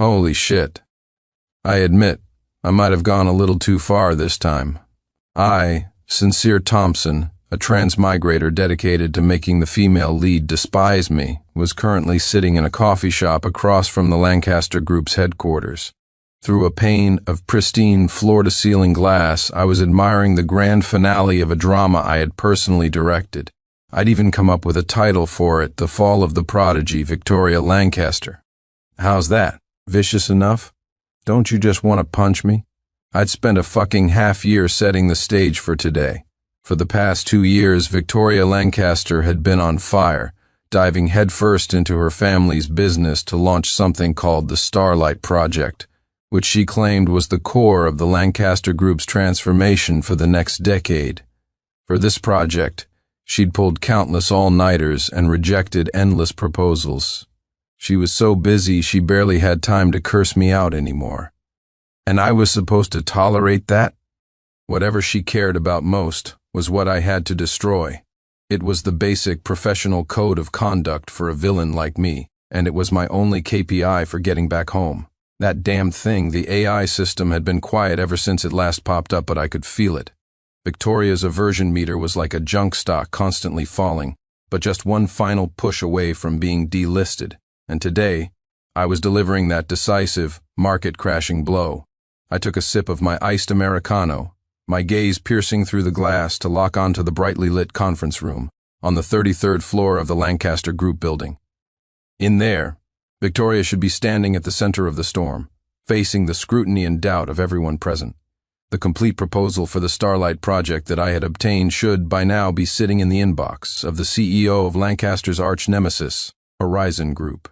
Holy shit. I admit, I might have gone a little too far this time. I, Sincere Thompson, a transmigrator dedicated to making the female lead despise me, was currently sitting in a coffee shop across from the Lancaster Group's headquarters. Through a pane of pristine floor-to-ceiling glass, I was admiring the grand finale of a drama I had personally directed. I'd even come up with a title for it, The Fall of the Prodigy, Victoria Lancaster. How's that? Vicious enough? Don't you just want to punch me? I'd spent a fucking half year setting the stage for today. For the past 2 years, Victoria Lancaster had been on fire, diving headfirst into her family's business to launch something called the Starlight Project, which she claimed was the core of the Lancaster Group's transformation for the next decade. For this project, she'd pulled countless all-nighters and rejected endless proposals. She was so busy she barely had time to curse me out anymore. And I was supposed to tolerate that? Whatever she cared about most was what I had to destroy. It was the basic professional code of conduct for a villain like me, and it was my only KPI for getting back home. That damned thing, the AI system, had been quiet ever since it last popped up, but I could feel it. Victoria's aversion meter was like a junk stock constantly falling, but just one final push away from being delisted. And today, I was delivering that decisive, market-crashing blow. I took a sip of my iced Americano, my gaze piercing through the glass to lock onto the brightly lit conference room on the 33rd floor of the Lancaster Group building. In there, Victoria should be standing at the center of the storm, facing the scrutiny and doubt of everyone present. The complete proposal for the Starlight Project that I had obtained should by now be sitting in the inbox of the CEO of Lancaster's arch-nemesis, Horizon Group.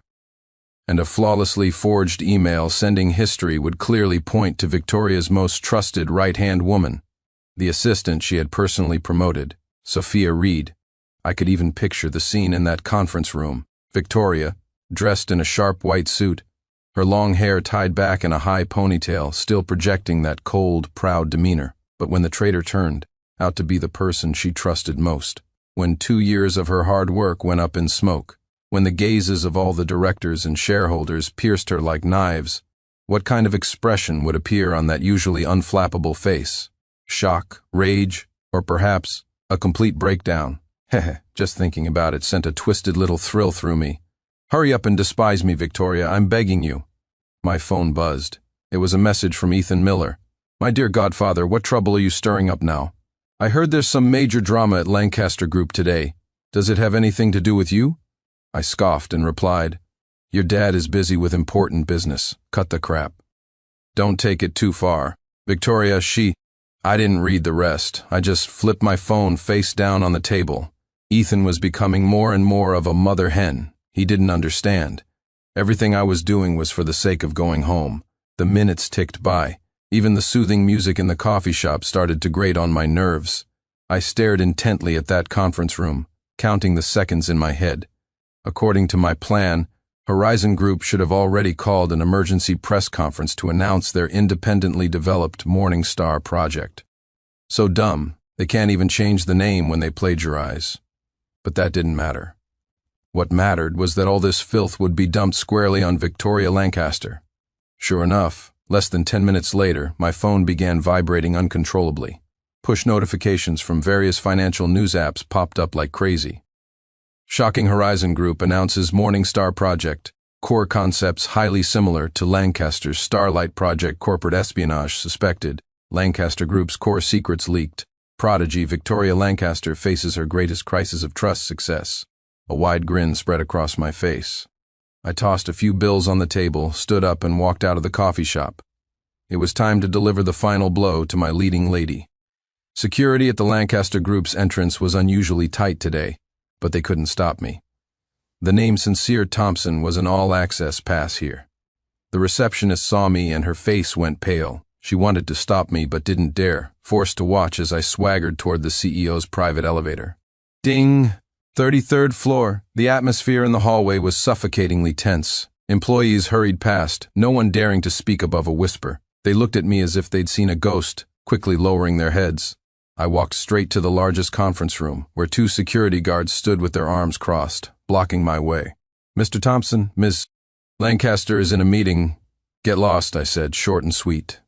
And a flawlessly forged email sending history would clearly point to Victoria's most trusted right-hand woman, the assistant she had personally promoted, Sophia Reed. I could even picture the scene in that conference room. Victoria, dressed in a sharp white suit, her long hair tied back in a high ponytail, still projecting that cold, proud demeanor. But when the traitor turned out to be the person she trusted most, when 2 years of her hard work went up in smoke, when the gazes of all the directors and shareholders pierced her like knives, what kind of expression would appear on that usually unflappable face? Shock, rage, or perhaps a complete breakdown? Heh, just thinking about it sent a twisted little thrill through me. Hurry up and despise me, Victoria, I'm begging you. My phone buzzed. It was a message from Ethan Miller. My dear godfather, what trouble are you stirring up now? I heard there's some major drama at Lancaster Group today. Does it have anything to do with you? I scoffed and replied, Your dad is busy with important business. Cut the crap. Don't take it too far. Victoria, I didn't read the rest. I just flipped my phone face down on the table. Ethan was becoming more and more of a mother hen. He didn't understand. Everything I was doing was for the sake of going home. The minutes ticked by. Even the soothing music in the coffee shop started to grate on my nerves. I stared intently at that conference room, counting the seconds in my head. According to my plan, Horizon Group should have already called an emergency press conference to announce their independently developed Morning Star project. So dumb, they can't even change the name when they plagiarize. But that didn't matter. What mattered was that all this filth would be dumped squarely on Victoria Lancaster. Sure enough, less than 10 minutes later, my phone began vibrating uncontrollably. Push notifications from various financial news apps popped up like crazy. Shocking Horizon Group announces Morning Star Project, core concepts highly similar to Lancaster's Starlight Project. Corporate espionage suspected, Lancaster Group's core secrets leaked, prodigy Victoria Lancaster faces her greatest crisis of trust success. A wide grin spread across my face. I tossed a few bills on the table, stood up and walked out of the coffee shop. It was time to deliver the final blow to my leading lady. Security at the Lancaster Group's entrance was unusually tight today, but they couldn't stop me. The name Sincere Thompson was an all-access pass here. The receptionist saw me and her face went pale. She wanted to stop me but didn't dare, forced to watch as I swaggered toward the CEO's private elevator. Ding! 33rd floor. The atmosphere in the hallway was suffocatingly tense. Employees hurried past, no one daring to speak above a whisper. They looked at me as if they'd seen a ghost, quickly lowering their heads. I walked straight to the largest conference room, where 2 security guards stood with their arms crossed, blocking my way. Mr. Thompson, Ms. Lancaster is in a meeting. Get lost, I said, short and sweet.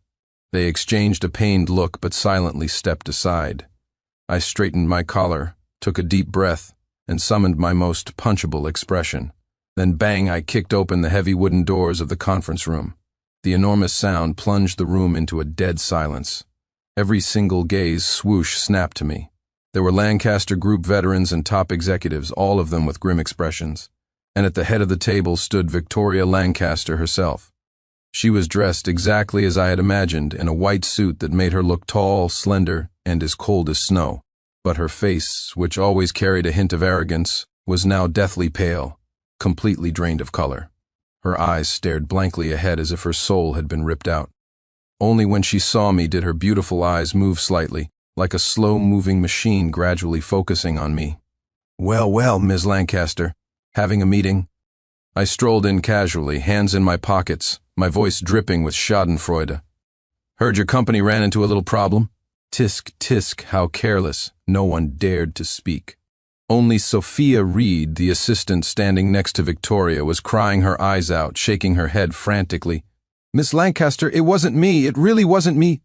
They exchanged a pained look but silently stepped aside. I straightened my collar, took a deep breath, and summoned my most punchable expression. Then bang, I kicked open the heavy wooden doors of the conference room. The enormous sound plunged the room into a dead silence. Every single gaze swoosh snapped to me. There were Lancaster Group veterans and top executives, all of them with grim expressions. And at the head of the table stood Victoria Lancaster herself. She was dressed exactly as I had imagined, in a white suit that made her look tall, slender, and as cold as snow. But her face, which always carried a hint of arrogance, was now deathly pale, completely drained of color. Her eyes stared blankly ahead as if her soul had been ripped out. Only when she saw me did her beautiful eyes move slightly, like a slow-moving machine gradually focusing on me. Well, Ms. Lancaster, having a meeting? I strolled in casually, hands in my pockets, my voice dripping with schadenfreude. Heard your company ran into a little problem? Tisk, tisk, how careless. No one dared to speak. Only Sophia Reed, the assistant standing next to Victoria, was crying her eyes out, shaking her head frantically. Miss Lancaster, it wasn't me. It really wasn't me.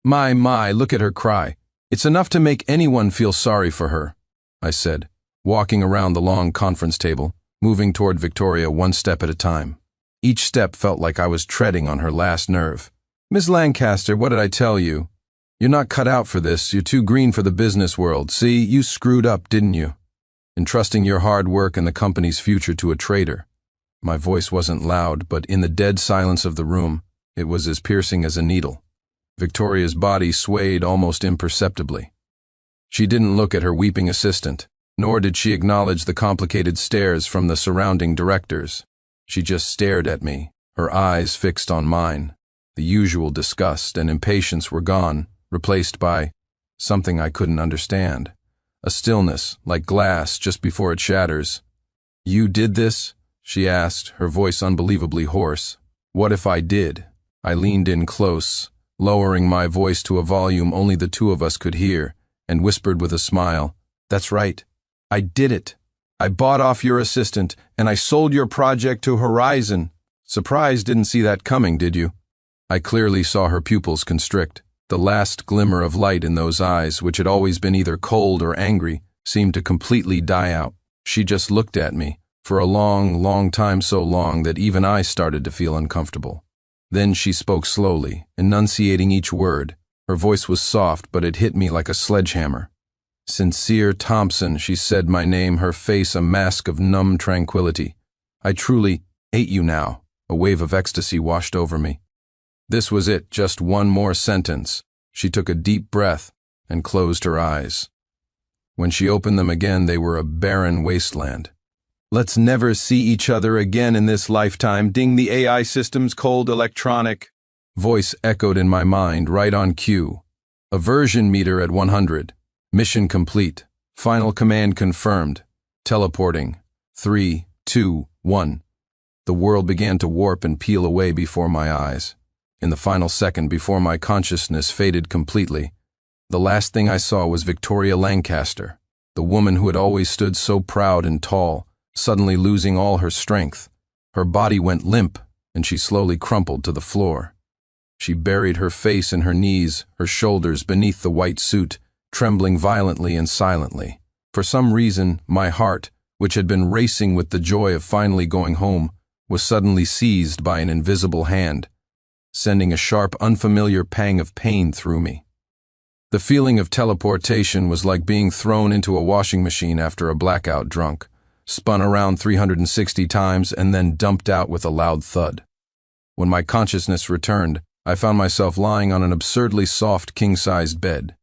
My, look at her cry. It's enough to make anyone feel sorry for her, I said, walking around the long conference table, moving toward Victoria one step at a time. Each step felt like I was treading on her last nerve. Miss Lancaster, what did I tell you? You're not cut out for this. You're too green for the business world. See, you screwed up, didn't you? Entrusting your hard work and the company's future to a traitor. My voice wasn't loud, but in the dead silence of the room, it was as piercing as a needle. Victoria's body swayed almost imperceptibly. She didn't look at her weeping assistant, nor did she acknowledge the complicated stares from the surrounding directors. She just stared at me, her eyes fixed on mine. The usual disgust and impatience were gone, replaced by something I couldn't understand. A stillness, like glass just before it shatters. You did this? She asked, her voice unbelievably hoarse. What if I did? I leaned in close, lowering my voice to a volume only the two of us could hear, and whispered with a smile, That's right. I did it. I bought off your assistant, and I sold your project to Horizon. Surprised didn't see that coming, did you? I clearly saw her pupils constrict. The last glimmer of light in those eyes, which had always been either cold or angry, seemed to completely die out. She just looked at me, for a long time, so long that even I started to feel uncomfortable. Then she spoke slowly, enunciating each word. Her voice was soft, but it hit me like a sledgehammer. Sincere Thompson, she said my name, her face a mask of numb tranquility. I truly hate you now. A wave of ecstasy washed over me. This was it, just one more sentence. She took a deep breath and closed her eyes. When she opened them again, they were a barren wasteland. Let's never see each other again in this lifetime. Ding, the AI system's cold electronic voice echoed in my mind, right on cue. Aversion meter at 100. Mission complete. Final command confirmed. Teleporting. 3, 2, 1. The world began to warp and peel away before my eyes. In the final second before my consciousness faded completely, the last thing I saw was Victoria Lancaster, the woman who had always stood so proud and tall, suddenly losing all her strength. Her body went limp, and she slowly crumpled to the floor. She buried her face in her knees, her shoulders beneath the white suit, trembling violently and silently. For some reason, my heart, which had been racing with the joy of finally going home, was suddenly seized by an invisible hand, sending a sharp, unfamiliar pang of pain through me. The feeling of teleportation was like being thrown into a washing machine after a blackout drunk, spun around 360 times and then dumped out with a loud thud. When my consciousness returned, I found myself lying on an absurdly soft king-sized bed.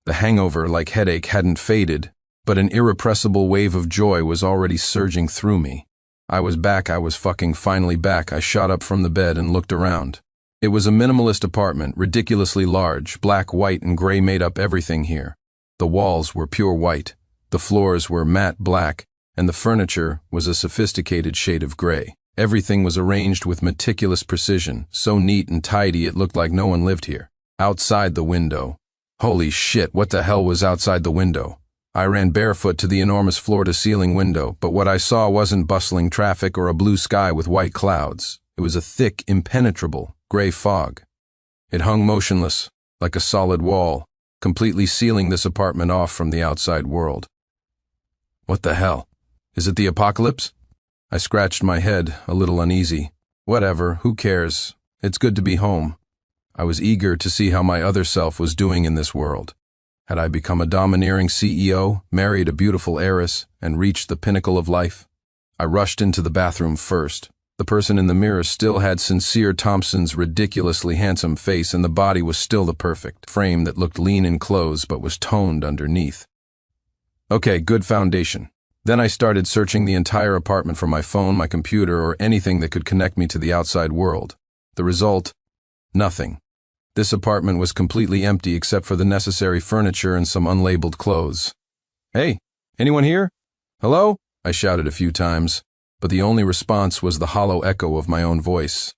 The hangover, like headache, hadn't faded, but an irrepressible wave of joy was already surging through me. I was back, I was fucking finally back. I shot up from the bed and looked around. It was a minimalist apartment, ridiculously large. Black, white, and gray made up everything here. The walls were pure white, the floors were matte black, and the furniture was a sophisticated shade of gray. Everything was arranged with meticulous precision, so neat and tidy it looked like no one lived here. Outside the window. Holy shit, what the hell was outside the window? I ran barefoot to the enormous floor-to-ceiling window, but what I saw wasn't bustling traffic or a blue sky with white clouds. It was a thick, impenetrable, gray fog. It hung motionless, like a solid wall, completely sealing this apartment off from the outside world. What the hell? Is it the apocalypse? I scratched my head, a little uneasy. Whatever, who cares? It's good to be home. I was eager to see how my other self was doing in this world. Had I become a domineering CEO, married a beautiful heiress, and reached the pinnacle of life? I rushed into the bathroom first. The person in the mirror still had Sincere Thompson's ridiculously handsome face, and the body was still the perfect frame that looked lean in clothes but was toned underneath. Okay, good foundation. Then I started searching the entire apartment for my phone, my computer, or anything that could connect me to the outside world. The result? Nothing. This apartment was completely empty except for the necessary furniture and some unlabeled clothes. Hey, anyone here? Hello? I shouted a few times, but the only response was the hollow echo of my own voice.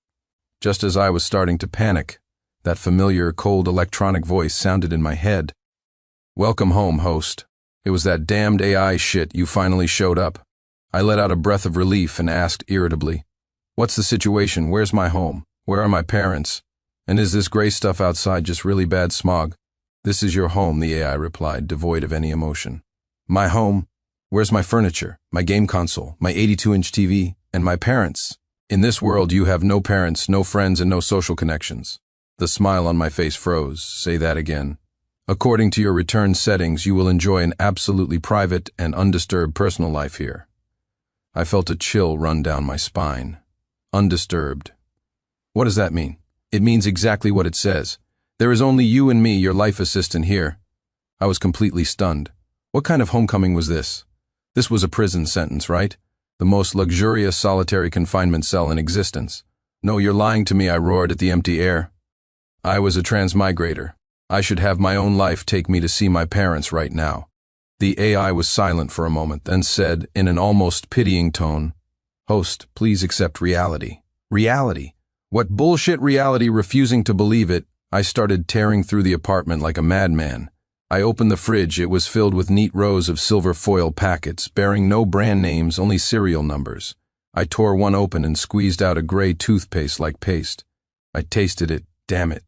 Just as I was starting to panic, that familiar, cold electronic voice sounded in my head. Welcome home, host. It was that damned AI shit. You finally showed up. I let out a breath of relief and asked irritably, what's the situation? Where's my home? Where are my parents? And is this gray stuff outside just really bad smog? This is your home, the AI replied, devoid of any emotion. My home? Where's my furniture, my game console, my 82-inch TV, and my parents? In this world, you have no parents, no friends, and no social connections. The smile on my face froze. Say that again. According to your return settings, you will enjoy an absolutely private and undisturbed personal life here. I felt a chill run down my spine. Undisturbed. What does that mean? It means exactly what it says. There is only you and me, your life assistant, here. I was completely stunned. What kind of homecoming was this? This was a prison sentence, right? The most luxurious solitary confinement cell in existence. No, you're lying to me, I roared at the empty air. I was a transmigrator. I should have my own life take me to see my parents right now. The AI was silent for a moment, then said, in an almost pitying tone, Host, please accept reality. Reality? What bullshit reality? Refusing to believe it, I started tearing through the apartment like a madman. I opened the fridge. It was filled with neat rows of silver foil packets, bearing no brand names, only serial numbers. I tore one open and squeezed out a gray toothpaste-like paste. I tasted it. Damn it.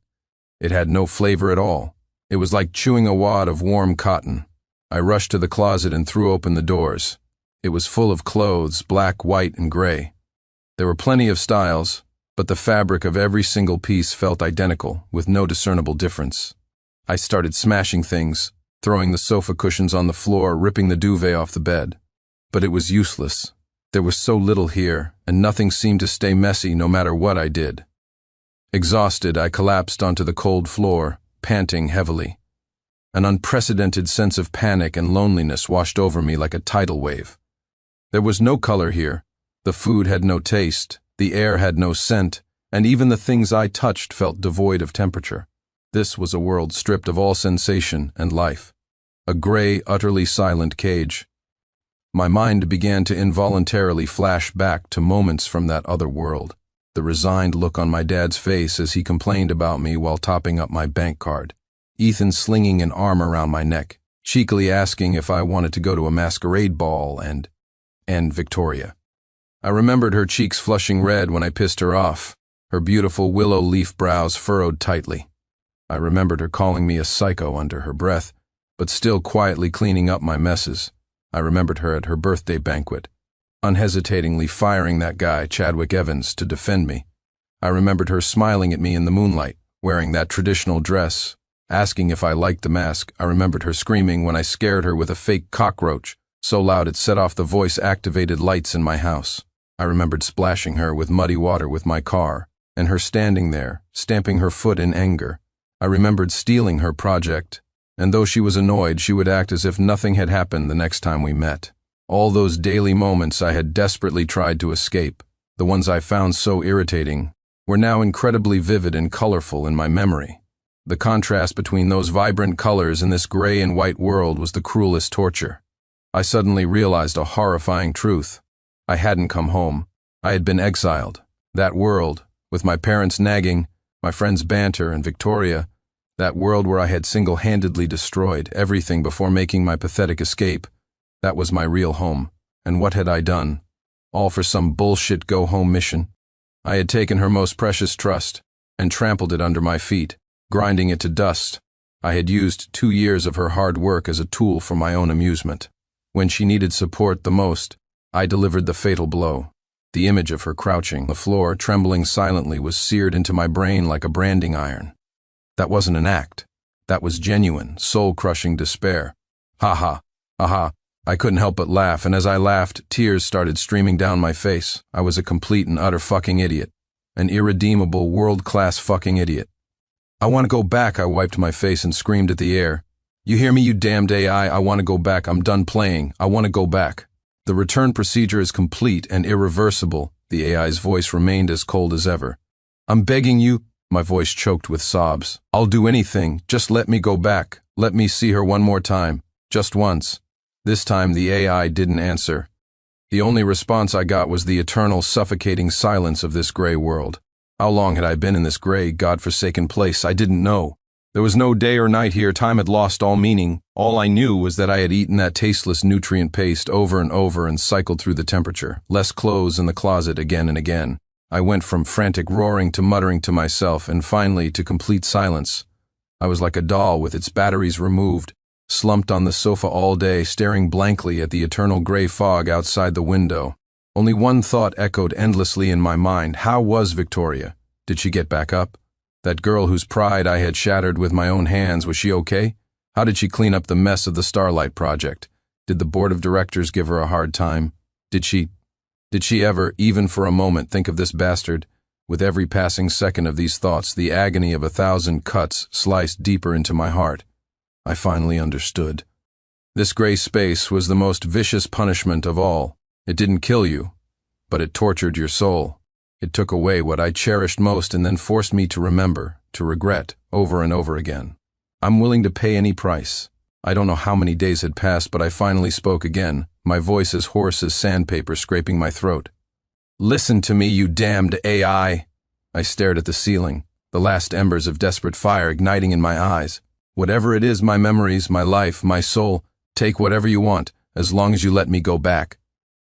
It had no flavor at all. It was like chewing a wad of warm cotton. I rushed to the closet and threw open the doors. It was full of clothes, black, white, and gray. There were plenty of styles, but the fabric of every single piece felt identical, with no discernible difference. I started smashing things, throwing the sofa cushions on the floor, ripping the duvet off the bed. But it was useless. There was so little here, and nothing seemed to stay messy no matter what I did. Exhausted, I collapsed onto the cold floor, panting heavily. An unprecedented sense of panic and loneliness washed over me like a tidal wave. There was no color here. The food had no taste, the air had no scent, and even the things I touched felt devoid of temperature. This was a world stripped of all sensation and life. A gray, utterly silent cage. My mind began to involuntarily flash back to moments from that other world. The resigned look on my dad's face as he complained about me while topping up my bank card. Ethan slinging an arm around my neck, cheekily asking if I wanted to go to a masquerade ball, and Victoria. I remembered her cheeks flushing red when I pissed her off, her beautiful willow leaf brows furrowed tightly. I remembered her calling me a psycho under her breath, but still quietly cleaning up my messes. I remembered her at her birthday banquet, unhesitatingly firing that guy, Chadwick Evans, to defend me. I remembered her smiling at me in the moonlight, wearing that traditional dress, asking if I liked the mask. I remembered her screaming when I scared her with a fake cockroach, so loud it set off the voice-activated lights in my house. I remembered splashing her with muddy water with my car, and her standing there, stamping her foot in anger. I remembered stealing her project, and though she was annoyed, she would act as if nothing had happened the next time we met. All those daily moments I had desperately tried to escape, the ones I found so irritating, were now incredibly vivid and colorful in my memory. The contrast between those vibrant colors and this gray and white world was the cruelest torture. I suddenly realized a horrifying truth. I hadn't come home. I had been exiled. That world, with my parents nagging, my friends' banter, and Victoria, that world where I had single-handedly destroyed everything before making my pathetic escape, that was my real home. And what had I done? All for some bullshit go-home mission? I had taken her most precious trust and trampled it under my feet, grinding it to dust. I had used 2 years of her hard work as a tool for my own amusement. When she needed support the most, I delivered the fatal blow. The image of her crouching on the floor, trembling silently, was seared into my brain like a branding iron. That wasn't an act. That was genuine, soul-crushing despair. Ha ha, aha. I couldn't help but laugh, and as I laughed, tears started streaming down my face. I was a complete and utter fucking idiot. An irredeemable, world-class fucking idiot. I want to go back, I wiped my face and screamed at the air. You hear me, you damned AI? I want to go back. I'm done playing. I want to go back. The return procedure is complete and irreversible. The AI's voice remained as cold as ever. I'm begging you. My voice choked with sobs. I'll do anything. Just let me go back. Let me see her one more time. Just once. This time the AI didn't answer. The only response I got was the eternal, suffocating silence of this gray world. How long had I been in this gray, godforsaken place? I didn't know. There was no day or night here. Time had lost all meaning. All I knew was that I had eaten that tasteless nutrient paste over and over and cycled through the temperature. Less clothes in the closet again and again. I went from frantic roaring to muttering to myself and finally to complete silence. I was like a doll with its batteries removed, slumped on the sofa all day, staring blankly at the eternal gray fog outside the window. Only one thought echoed endlessly in my mind. How was Victoria? Did she get back up? That girl whose pride I had shattered with my own hands, was she okay? How did she clean up the mess of the Starlight Project? Did the board of directors give her a hard time? Did she ever, even for a moment, think of this bastard? With every passing second of these thoughts, the agony of 1,000 cuts sliced deeper into my heart. I finally understood. This gray space was the most vicious punishment of all. It didn't kill you, but it tortured your soul. It took away what I cherished most and then forced me to remember, to regret, over and over again. I'm willing to pay any price. I don't know how many days had passed, but I finally spoke again, my voice as hoarse as sandpaper scraping my throat. Listen to me, you damned AI! I stared at the ceiling, the last embers of desperate fire igniting in my eyes. Whatever it is, my memories, my life, my soul, take whatever you want, as long as you let me go back.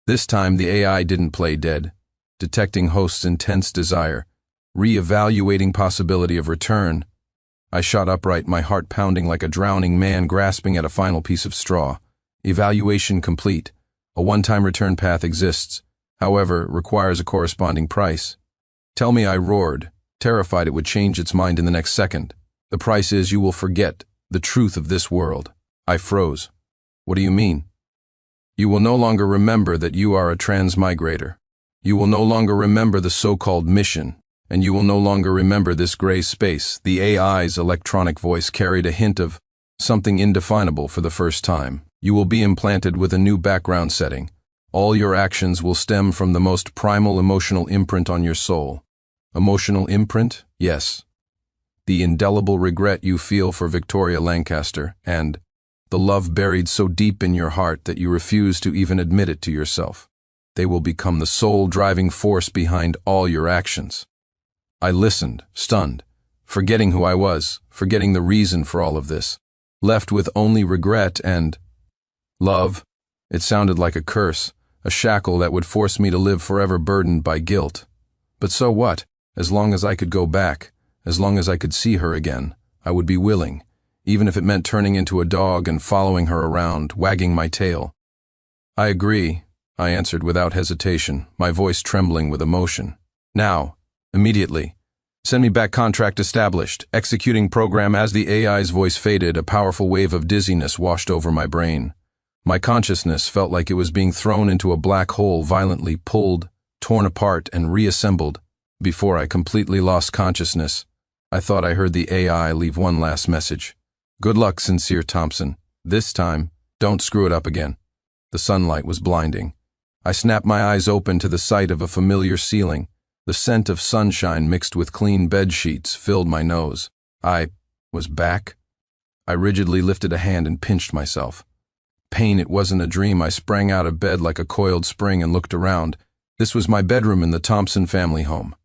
This time the AI didn't play dead. Detecting host's intense desire, re-evaluating possibility of return. I shot upright, my heart pounding like a drowning man grasping at a final piece of straw. Evaluation complete. A one-time return path exists, however, requires a corresponding price. Tell me, I roared, terrified it would change its mind in the next second. The price is you will forget the truth of this world. I froze. What do you mean? You will no longer remember that you are a transmigrator. You will no longer remember the so-called mission, and you will no longer remember this gray space. The AI's electronic voice carried a hint of something indefinable for the first time. You will be implanted with a new background setting. All your actions will stem from the most primal emotional imprint on your soul. Emotional imprint? Yes. The indelible regret you feel for Victoria Lancaster, and the love buried so deep in your heart that you refuse to even admit it to yourself. They will become the sole driving force behind all your actions. I listened, stunned, forgetting who I was, forgetting the reason for all of this, left with only regret and love. It sounded like a curse, a shackle that would force me to live forever burdened by guilt. But so what? As long as I could go back, as long as I could see her again, I would be willing, even if it meant turning into a dog and following her around, wagging my tail. I agree, I answered without hesitation, my voice trembling with emotion. Now, immediately. Send me back, contract established. Executing program. As the AI's voice faded, a powerful wave of dizziness washed over my brain. My consciousness felt like it was being thrown into a black hole, violently pulled, torn apart, and reassembled. Before I completely lost consciousness, I thought I heard the AI leave one last message. Good luck, Sincere Thompson. This time, don't screw it up again. The sunlight was blinding. I snapped my eyes open to the sight of a familiar ceiling. The scent of sunshine mixed with clean bed sheets filled my nose. I was back. I rigidly lifted a hand and pinched myself. Pain, it wasn't a dream. I sprang out of bed like a coiled spring and looked around. This was my bedroom in the Thompson family home.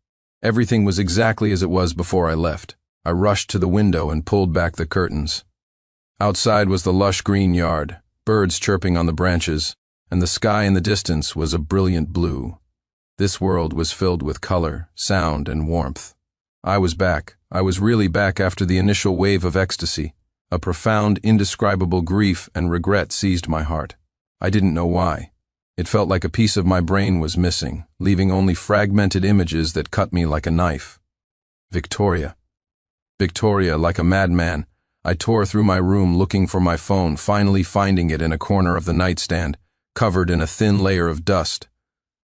Everything was exactly as it was before I left. I rushed to the window and pulled back the curtains. Outside was the lush green yard, birds chirping on the branches, and the sky in the distance was a brilliant blue. This world was filled with color, sound, and warmth. I was back. I was really back after the initial wave of ecstasy. A profound, indescribable grief and regret seized my heart. I didn't know why. It felt like a piece of my brain was missing, leaving only fragmented images that cut me like a knife. Victoria. Victoria, like a madman, I tore through my room looking for my phone, finally finding it in a corner of the nightstand, covered in a thin layer of dust.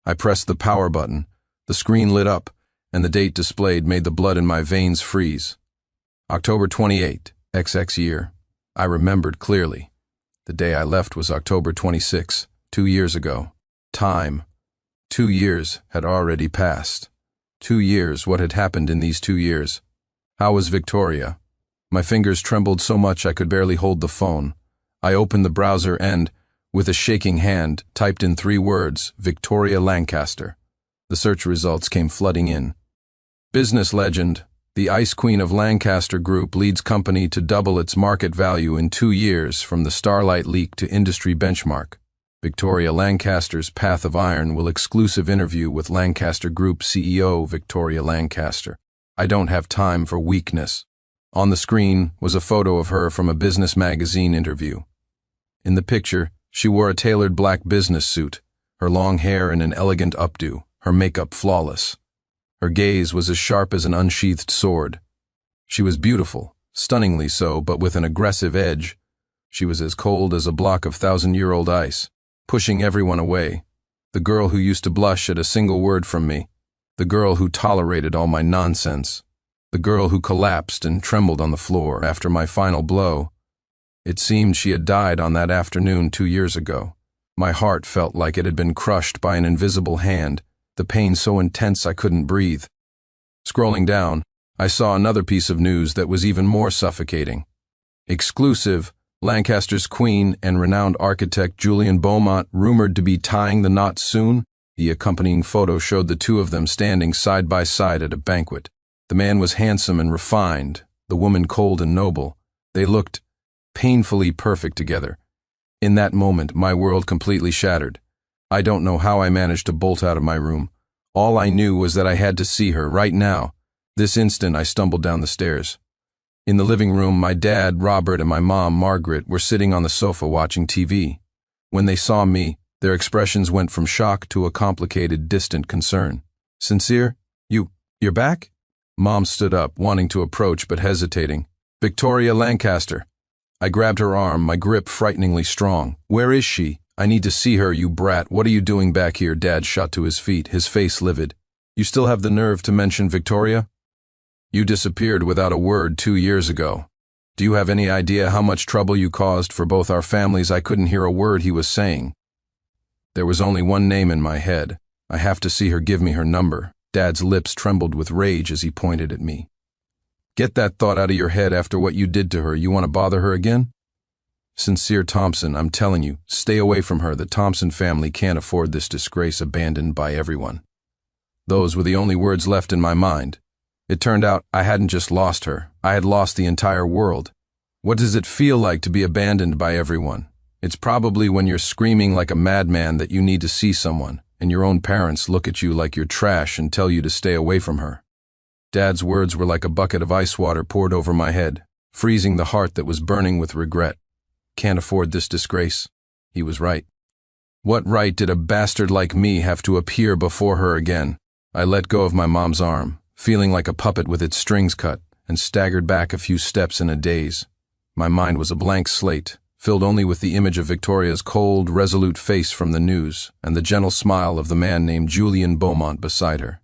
I pressed the power button. The screen lit up, and the date displayed made the blood in my veins freeze. October 28, XX year. I remembered clearly. The day I left was October 26, 2 years ago. Time. 2 years had already passed. 2 years, what had happened in these 2 years? How was Victoria? My fingers trembled so much I could barely hold the phone. I opened the browser and, with a shaking hand, typed in 3 words, Victoria Lancaster. The search results came flooding in. Business legend. The Ice Queen of Lancaster Group leads company to double its market value in 2 years from the Starlight leak to industry benchmark. Victoria Lancaster's Path of Iron will exclusive interview with Lancaster Group CEO Victoria Lancaster. I don't have time for weakness. On the screen was a photo of her from a business magazine interview. In the picture, she wore a tailored black business suit, her long hair in an elegant updo, her makeup flawless. Her gaze was as sharp as an unsheathed sword. She was beautiful, stunningly so, but with an aggressive edge. She was as cold as a block of 1,000-year-old ice, pushing everyone away. The girl who used to blush at a single word from me. The girl who tolerated all my nonsense. The girl who collapsed and trembled on the floor after my final blow. It seemed she had died on that afternoon 2 years ago. My heart felt like it had been crushed by an invisible hand, the pain so intense I couldn't breathe. Scrolling down, I saw another piece of news that was even more suffocating. Exclusive, Lancaster's queen and renowned architect Julian Beaumont rumored to be tying the knot soon. The accompanying photo showed the two of them standing side by side at a banquet. The man was handsome and refined, the woman cold and noble. They looked painfully perfect together. In that moment, my world completely shattered. I don't know how I managed to bolt out of my room. All I knew was that I had to see her right now. This instant, I stumbled down the stairs. In the living room, my dad, Robert, and my mom, Margaret, were sitting on the sofa watching TV. When they saw me, their expressions went from shock to a complicated, distant concern. Sincere? You're back? Mom stood up, wanting to approach but hesitating. Victoria Lancaster. I grabbed her arm, my grip frighteningly strong. Where is she? I need to see her, you brat. What are you doing back here? Dad shot to his feet, his face livid. You still have the nerve to mention Victoria? You disappeared without a word 2 years ago. Do you have any idea how much trouble you caused for both our families? I couldn't hear a word he was saying. There was only one name in my head. I have to see her. Give me her number. Dad's lips trembled with rage as he pointed at me. Get that thought out of your head after what you did to her. You want to bother her again? Sincere Thompson, I'm telling you, stay away from her. The Thompson family can't afford this disgrace, abandoned by everyone. Those were the only words left in my mind. It turned out I hadn't just lost her. I had lost the entire world. What does it feel like to be abandoned by everyone? It's probably when you're screaming like a madman that you need to see someone, and your own parents look at you like you're trash and tell you to stay away from her. Dad's words were like a bucket of ice water poured over my head, freezing the heart that was burning with regret. Can't afford this disgrace. He was right. What right did a bastard like me have to appear before her again? I let go of my mom's arm, feeling like a puppet with its strings cut, and staggered back a few steps in a daze. My mind was a blank slate, filled only with the image of Victoria's cold, resolute face from the news, and the gentle smile of the man named Julian Beaumont beside her.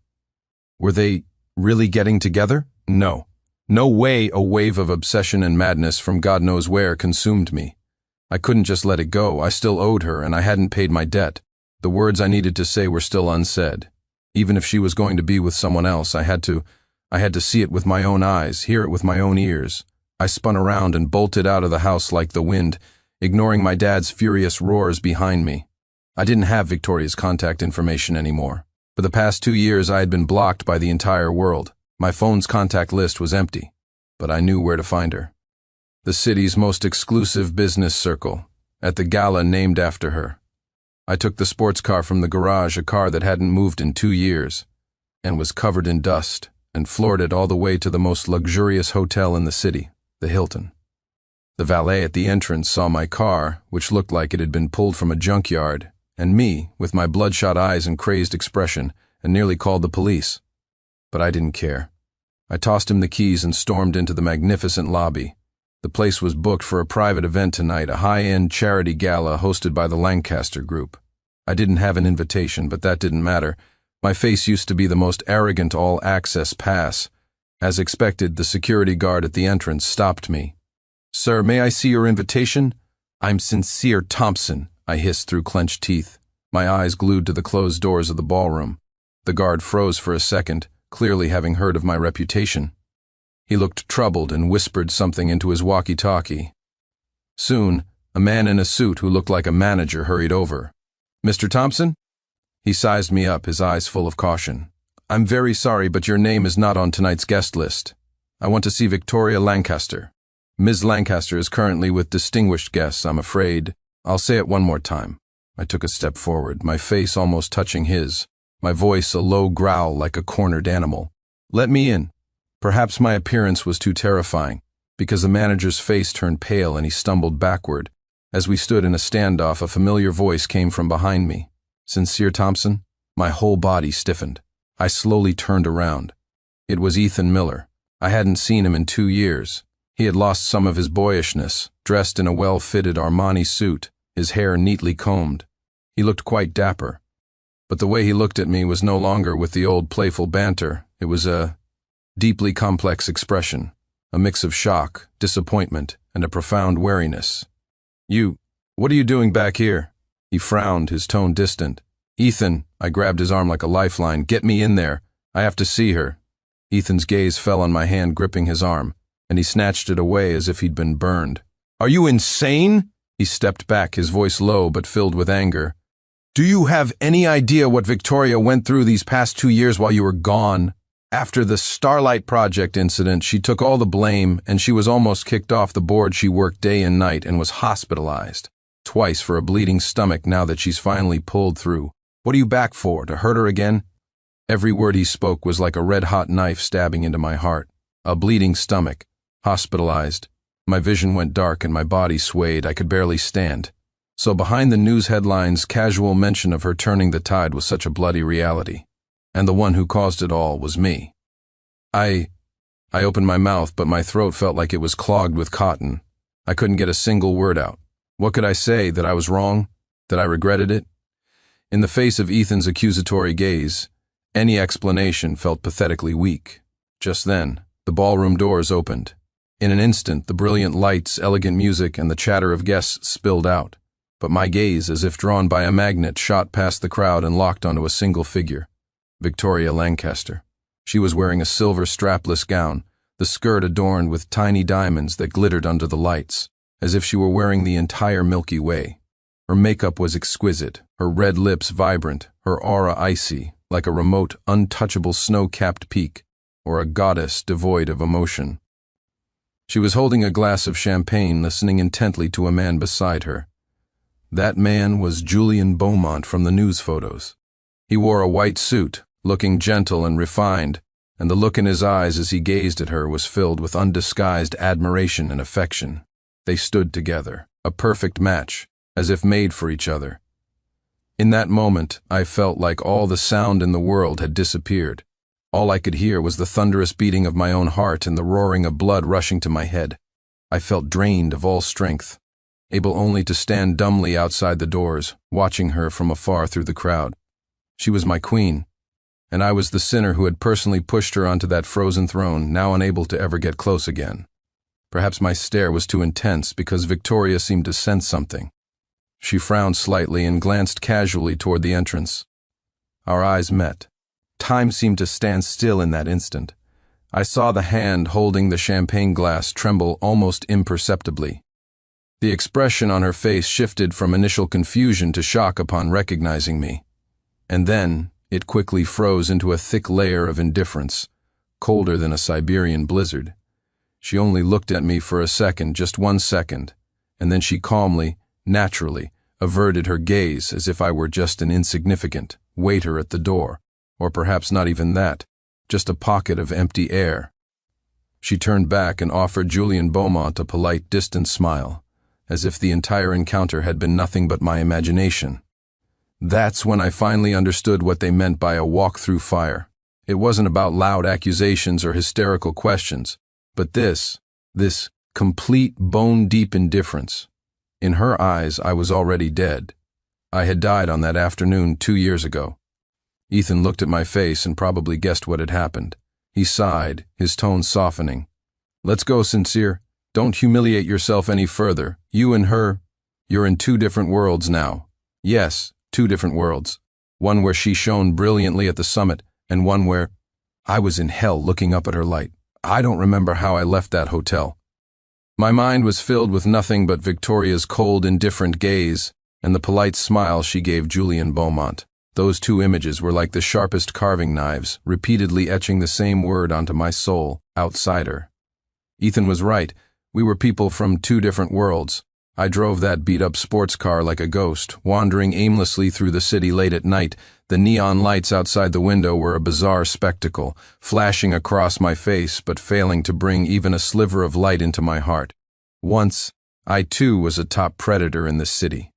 Were they really getting together? No. No way. A wave of obsession and madness from God knows where consumed me. I couldn't just let it go. I still owed her, and I hadn't paid my debt. The words I needed to say were still unsaid. Even if she was going to be with someone else, I had to see it with my own eyes, hear it with my own ears. I spun around and bolted out of the house like the wind, ignoring my dad's furious roars behind me. I didn't have Victoria's contact information anymore. For the past 2 years, I had been blocked by the entire world. My phone's contact list was empty, but I knew where to find her. The city's most exclusive business circle, at the gala named after her. I took the sports car from the garage, a car that hadn't moved in 2 years, and was covered in dust, and floored it all the way to the most luxurious hotel in the city, the Hilton. The valet at the entrance saw my car, which looked like it had been pulled from a junkyard, and me, with my bloodshot eyes and crazed expression, and nearly called the police. But I didn't care. I tossed him the keys and stormed into the magnificent lobby. The place was booked for a private event tonight, a high-end charity gala hosted by the Lancaster Group. I didn't have an invitation, but that didn't matter. My face used to be the most arrogant all-access pass. As expected, the security guard at the entrance stopped me. "Sir, may I see your invitation?" "I'm Sincere Thompson," I hissed through clenched teeth, my eyes glued to the closed doors of the ballroom. The guard froze for a second, clearly having heard of my reputation. He looked troubled and whispered something into his walkie-talkie. Soon, a man in a suit who looked like a manager hurried over. "Mr. Thompson?" He sized me up, his eyes full of caution. "I'm very sorry, but your name is not on tonight's guest list. I want to see Victoria Lancaster. Ms. Lancaster is currently with distinguished guests, I'm afraid. I'll say it one more time." I took a step forward, my face almost touching his, my voice a low growl like a cornered animal. "Let me in." Perhaps my appearance was too terrifying, because the manager's face turned pale and he stumbled backward. As we stood in a standoff, a familiar voice came from behind me. "Sincere Thompson?" My whole body stiffened. I slowly turned around. It was Ethan Miller. I hadn't seen him in 2 years. He had lost some of his boyishness, dressed in a well-fitted Armani suit, his hair neatly combed. He looked quite dapper. But the way he looked at me was no longer with the old playful banter. It was a deeply complex expression, a mix of shock, disappointment, and a profound wariness. What are you doing back here?" He frowned, his tone distant. "Ethan," I grabbed his arm like a lifeline, "get me in there. I have to see her." Ethan's gaze fell on my hand gripping his arm, and he snatched it away as if he'd been burned. "Are you insane?" He stepped back, his voice low but filled with anger. "Do you have any idea what Victoria went through these past 2 years while you were gone? After the Starlight Project incident, she took all the blame, and she was almost kicked off the board she worked day and night and was hospitalized. Twice for a bleeding stomach now that she's finally pulled through. What are you back for, to hurt her again?" Every word he spoke was like a red-hot knife stabbing into my heart. A bleeding stomach. Hospitalized. My vision went dark and my body swayed. I could barely stand. So behind the news headlines, casual mention of her turning the tide was such a bloody reality. And the one who caused it all was me. I opened my mouth, but my throat felt like it was clogged with cotton. I couldn't get a single word out. What could I say? That I was wrong? That I regretted it? In the face of Ethan's accusatory gaze, any explanation felt pathetically weak. Just then, the ballroom doors opened. In an instant, the brilliant lights, elegant music, and the chatter of guests spilled out. But my gaze, as if drawn by a magnet, shot past the crowd and locked onto a single figure. Victoria Lancaster. She was wearing a silver strapless gown, the skirt adorned with tiny diamonds that glittered under the lights, as if she were wearing the entire Milky Way. Her makeup was exquisite, her red lips vibrant, her aura icy, like a remote, untouchable snow-capped peak, or a goddess devoid of emotion. She was holding a glass of champagne, listening intently to a man beside her. That man was Julian Beaumont from the news photos. He wore a white suit, looking gentle and refined, and the look in his eyes as he gazed at her was filled with undisguised admiration and affection. They stood together, a perfect match, as if made for each other. In that moment, I felt like all the sound in the world had disappeared. All I could hear was the thunderous beating of my own heart and the roaring of blood rushing to my head. I felt drained of all strength, able only to stand dumbly outside the doors, watching her from afar through the crowd. She was my queen, and I was the sinner who had personally pushed her onto that frozen throne, now unable to ever get close again. Perhaps my stare was too intense because Victoria seemed to sense something. She frowned slightly and glanced casually toward the entrance. Our eyes met. Time seemed to stand still in that instant. I saw the hand holding the champagne glass tremble almost imperceptibly. The expression on her face shifted from initial confusion to shock upon recognizing me. And then, it quickly froze into a thick layer of indifference, colder than a Siberian blizzard. She only looked at me for a second, just 1 second, and then she calmly, naturally, averted her gaze as if I were just an insignificant waiter at the door, or perhaps not even that, just a pocket of empty air. She turned back and offered Julian Beaumont a polite, distant smile, as if the entire encounter had been nothing but my imagination. That's when I finally understood what they meant by a walk through fire. It wasn't about loud accusations or hysterical questions, but this complete bone-deep indifference. In her eyes, I was already dead. I had died on that afternoon 2 years ago. Ethan looked at my face and probably guessed what had happened. He sighed, his tone softening. "Let's go, Sincere. Don't humiliate yourself any further. You and her, you're in 2 different worlds now. Yes, 2 different worlds. One where she shone brilliantly at the summit, and one where I was in hell looking up at her light. I don't remember how I left that hotel. My mind was filled with nothing but Victoria's cold, indifferent gaze and the polite smile she gave Julian Beaumont. Those 2 images were like the sharpest carving knives, repeatedly etching the same word onto my soul, outsider. Ethan was right. We were people from 2 different worlds. I drove that beat-up sports car like a ghost, wandering aimlessly through the city late at night. The neon lights outside the window were a bizarre spectacle, flashing across my face but failing to bring even a sliver of light into my heart. Once, I too was a top predator in this city.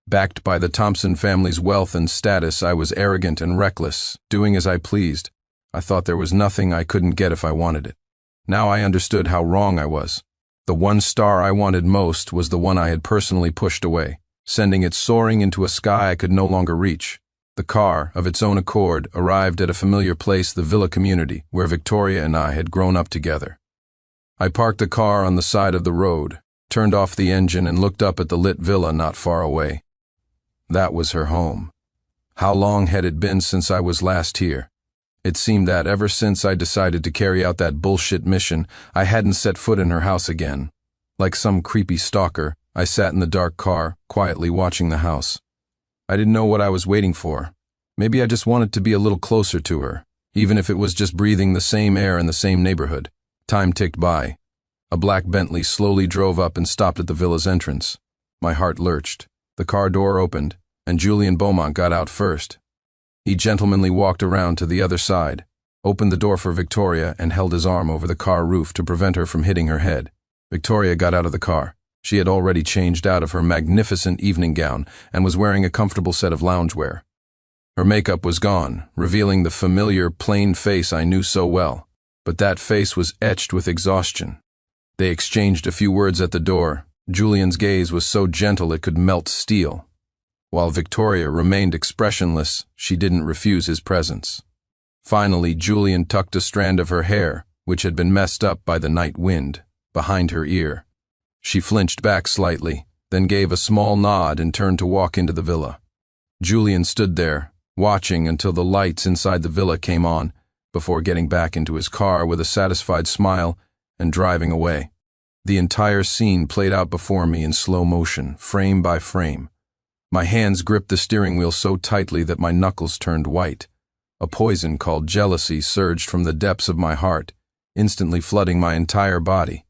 Backed by the Thompson family's wealth and status, I was arrogant and reckless, doing as I pleased. I thought there was nothing I couldn't get if I wanted it. Now I understood how wrong I was. The one star I wanted most was the one I had personally pushed away, sending it soaring into a sky I could no longer reach. The car, of its own accord, arrived at a familiar place, the villa community, where Victoria and I had grown up together. I parked the car on the side of the road, turned off the engine, and looked up at the lit villa not far away. That was her home. How long had it been since I was last here? It seemed that ever since I decided to carry out that bullshit mission, I hadn't set foot in her house again. Like some creepy stalker, I sat in the dark car, quietly watching the house. I didn't know what I was waiting for. Maybe I just wanted to be a little closer to her, even if it was just breathing the same air in the same neighborhood. Time ticked by. A black Bentley slowly drove up and stopped at the villa's entrance. My heart lurched. The car door opened, and Julian Beaumont got out first. He gentlemanly walked around to the other side, opened the door for Victoria, and held his arm over the car roof to prevent her from hitting her head. Victoria got out of the car. She had already changed out of her magnificent evening gown and was wearing a comfortable set of loungewear. Her makeup was gone, revealing the familiar, plain face I knew so well, but that face was etched with exhaustion. They exchanged a few words at the door. Julian's gaze was so gentle it could melt steel. While Victoria remained expressionless, she didn't refuse his presence. Finally, Julian tucked a strand of her hair, which had been messed up by the night wind, behind her ear. She flinched back slightly, then gave a small nod and turned to walk into the villa. Julian stood there, watching until the lights inside the villa came on, before getting back into his car with a satisfied smile and driving away. The entire scene played out before me in slow motion, frame by frame. My hands gripped the steering wheel so tightly that my knuckles turned white. A poison called jealousy surged from the depths of my heart, instantly flooding my entire body.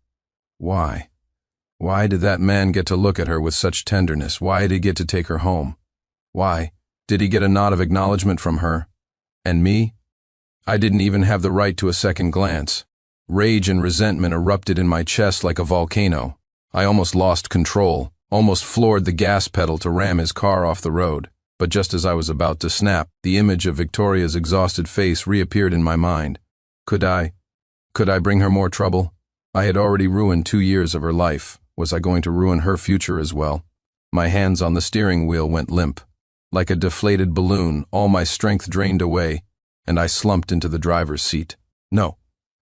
Why? Why did that man get to look at her with such tenderness? Why did he get to take her home? Why did he get a nod of acknowledgement from her? And me? I didn't even have the right to a second glance. Rage and resentment erupted in my chest like a volcano. I almost lost control. Almost floored the gas pedal to ram his car off the road. But just as I was about to snap, the image of Victoria's exhausted face reappeared in my mind. Could I bring her more trouble? I had already ruined 2 years of her life. Was I going to ruin her future as well? My hands on the steering wheel went limp. Like a deflated balloon, all my strength drained away, and I slumped into the driver's seat. No.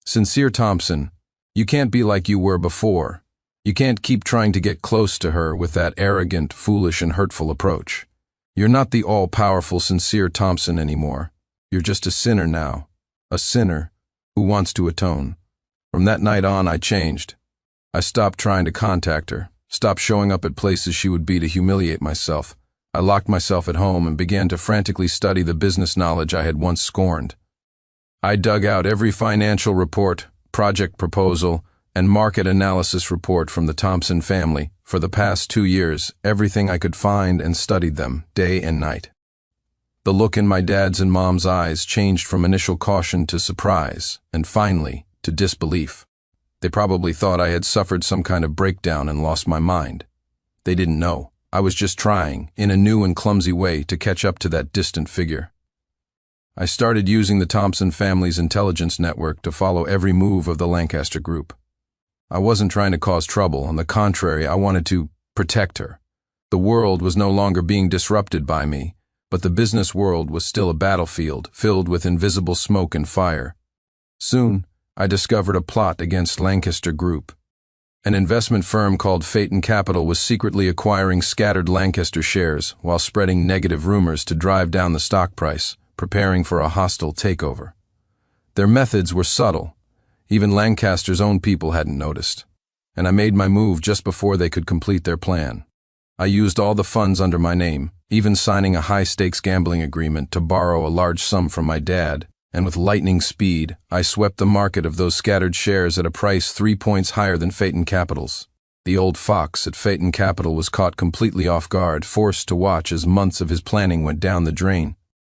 Sincere Thompson, you can't be like you were before. You can't keep trying to get close to her with that arrogant, foolish, and hurtful approach. You're not the all-powerful Sincere Thompson anymore. You're just a sinner now. A sinner who wants to atone. From that night on, I changed. I stopped trying to contact her, stopped showing up at places she would be to humiliate myself. I locked myself at home and began to frantically study the business knowledge I had once scorned. I dug out every financial report, project proposal, and market analysis report from the Thompson family. For the past 2 years, everything I could find and studied them, day and night. The look in my dad's and mom's eyes changed from initial caution to surprise, and finally, to disbelief. They probably thought I had suffered some kind of breakdown and lost my mind. They didn't know. I was just trying, in a new and clumsy way, to catch up to that distant figure. I started using the Thompson family's intelligence network to follow every move of the Lancaster group. I wasn't trying to cause trouble. On the contrary, I wanted to protect her. The world was no longer being disrupted by me, but the business world was still a battlefield filled with invisible smoke and fire. Soon, I discovered a plot against Lancaster Group. An investment firm called Phaeton Capital was secretly acquiring scattered Lancaster shares while spreading negative rumors to drive down the stock price, preparing for a hostile takeover. Their methods were subtle. Even Lancaster's own people hadn't noticed. And I made my move just before they could complete their plan. I used all the funds under my name, even signing a high-stakes gambling agreement to borrow a large sum from my dad, and with lightning speed, I swept the market of those scattered shares at a price 3 points higher than Phaeton Capital's. The old fox at Phaeton Capital was caught completely off guard, forced to watch as months of his planning went down the drain,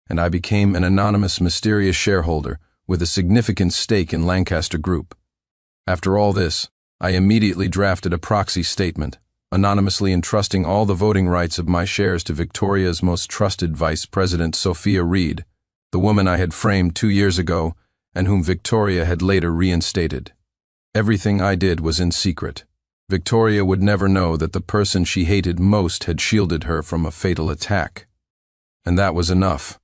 and I became an anonymous, mysterious shareholder with a significant stake in Lancaster Group. After all this, I immediately drafted a proxy statement, anonymously entrusting all the voting rights of my shares to Victoria's most trusted Vice President, Sophia Reed, the woman I had framed 2 years ago and whom Victoria had later reinstated. Everything I did was in secret. Victoria would never know that the person she hated most had shielded her from a fatal attack. And that was enough.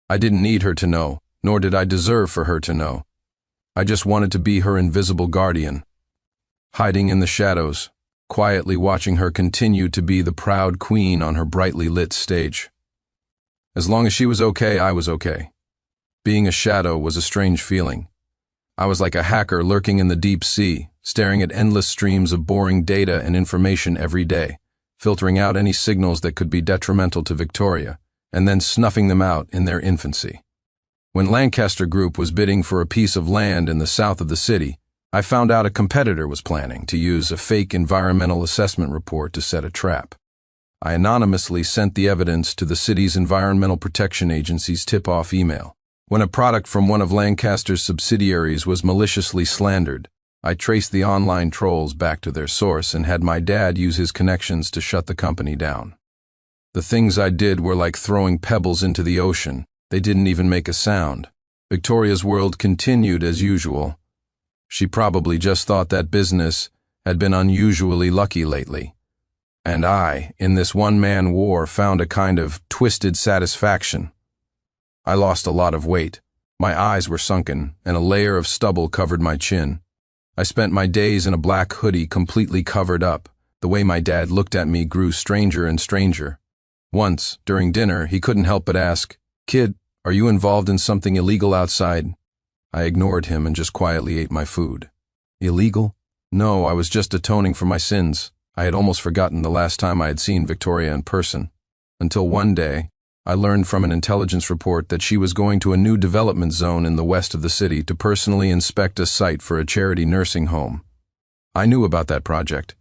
I didn't need her to know, nor did I deserve for her to know. I just wanted to be her invisible guardian, hiding in the shadows, quietly watching her continue to be the proud queen on her brightly lit stage. As long as she was okay, I was okay. Being a shadow was a strange feeling. I was like a hacker lurking in the deep sea, staring at endless streams of boring data and information every day, filtering out any signals that could be detrimental to Victoria, and then snuffing them out in their infancy. When Lancaster Group was bidding for a piece of land in the south of the city, I found out a competitor was planning to use a fake environmental assessment report to set a trap. I anonymously sent the evidence to the city's Environmental Protection Agency's tip-off email. When a product from one of Lancaster's subsidiaries was maliciously slandered, I traced the online trolls back to their source and had my dad use his connections to shut the company down. The things I did were like throwing pebbles into the ocean. They didn't even make a sound. Victoria's world continued as usual. She probably just thought that business had been unusually lucky lately. And I, in this one-man war, found a kind of twisted satisfaction. I lost a lot of weight. My eyes were sunken, and a layer of stubble covered my chin. I spent my days in a black hoodie completely covered up. The way my dad looked at me grew stranger and stranger. Once, during dinner, he couldn't help but ask, "Kid, are you involved in something illegal outside?" I ignored him and just quietly ate my food. Illegal? No, I was just atoning for my sins. I had almost forgotten the last time I had seen Victoria in person. Until one day, I learned from an intelligence report that she was going to a new development zone in the west of the city to personally inspect a site for a charity nursing home. I knew about that project.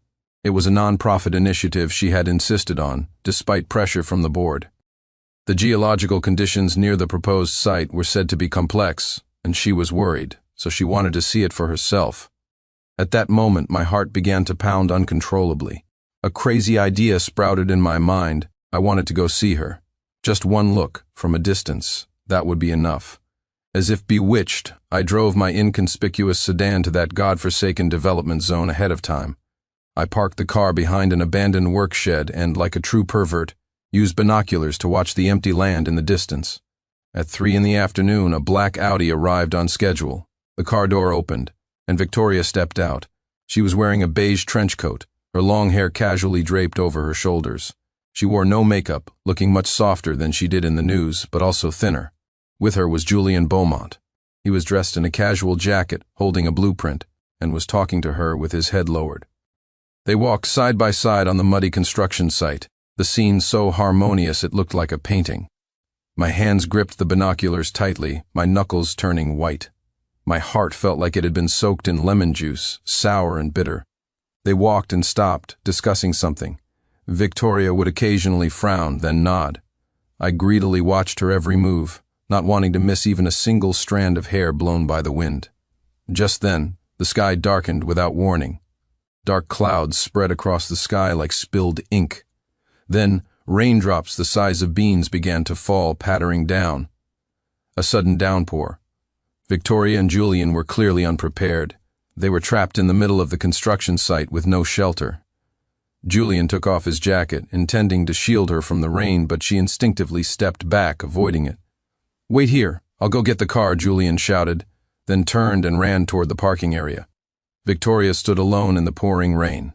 It was a non-profit initiative she had insisted on, despite pressure from the board. The geological conditions near the proposed site were said to be complex, and she was worried, so she wanted to see it for herself. At that moment, my heart began to pound uncontrollably. A crazy idea sprouted in my mind. I wanted to go see her. Just one look, from a distance, that would be enough. As if bewitched, I drove my inconspicuous sedan to that godforsaken development zone ahead of time. I parked the car behind an abandoned work shed and, like a true pervert, used binoculars to watch the empty land in the distance. At 3 p.m, a black Audi arrived on schedule. The car door opened, and Victoria stepped out. She was wearing a beige trench coat, her long hair casually draped over her shoulders. She wore no makeup, looking much softer than she did in the news, but also thinner. With her was Julian Beaumont. He was dressed in a casual jacket, holding a blueprint, and was talking to her with his head lowered. They walked side by side on the muddy construction site, the scene so harmonious it looked like a painting. My hands gripped the binoculars tightly, my knuckles turning white. My heart felt like it had been soaked in lemon juice, sour and bitter. They walked and stopped, discussing something. Victoria would occasionally frown, then nod. I greedily watched her every move, not wanting to miss even a single strand of hair blown by the wind. Just then, the sky darkened without warning. Dark clouds spread across the sky like spilled ink. Then, raindrops the size of beans began to fall, pattering down. A sudden downpour. Victoria and Julian were clearly unprepared. They were trapped in the middle of the construction site with no shelter. Julian took off his jacket, intending to shield her from the rain, but she instinctively stepped back, avoiding it. "Wait here, I'll go get the car," Julian shouted, then turned and ran toward the parking area. Victoria stood alone in the pouring rain.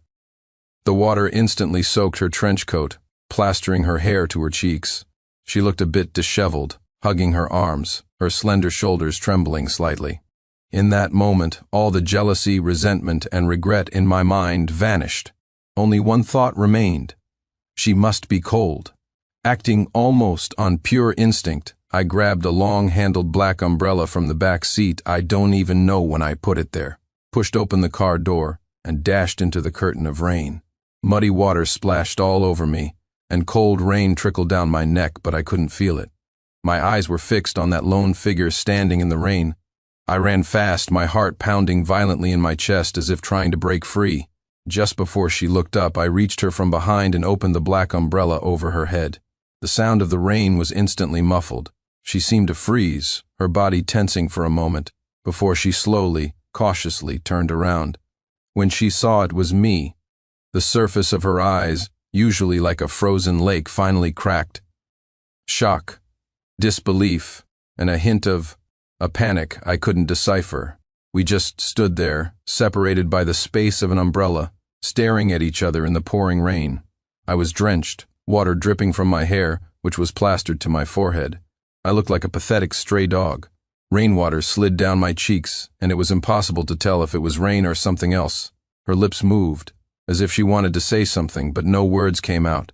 The water instantly soaked her trench coat, plastering her hair to her cheeks. She looked a bit disheveled, hugging her arms, her slender shoulders trembling slightly. In that moment, all the jealousy, resentment, and regret in my mind vanished. Only one thought remained. She must be cold. Acting almost on pure instinct, I grabbed a long-handled black umbrella from the back seat. I don't even know when I put it there, pushed open the car door, and dashed into the curtain of rain. Muddy water splashed all over me, and cold rain trickled down my neck, but I couldn't feel it. My eyes were fixed on that lone figure standing in the rain. I ran fast, my heart pounding violently in my chest as if trying to break free. Just before she looked up, I reached her from behind and opened the black umbrella over her head. The sound of the rain was instantly muffled. She seemed to freeze, her body tensing for a moment, before she slowly, cautiously turned around. When she saw it was me, the surface of her eyes, usually like a frozen lake, finally cracked. Shock, disbelief, and a hint of a panic I couldn't decipher. We just stood there, separated by the space of an umbrella, staring at each other in the pouring rain. I was drenched, water dripping from my hair, which was plastered to my forehead. I looked like a pathetic stray dog. Rainwater slid down my cheeks, and it was impossible to tell if it was rain or something else. Her lips moved, as if she wanted to say something, but no words came out.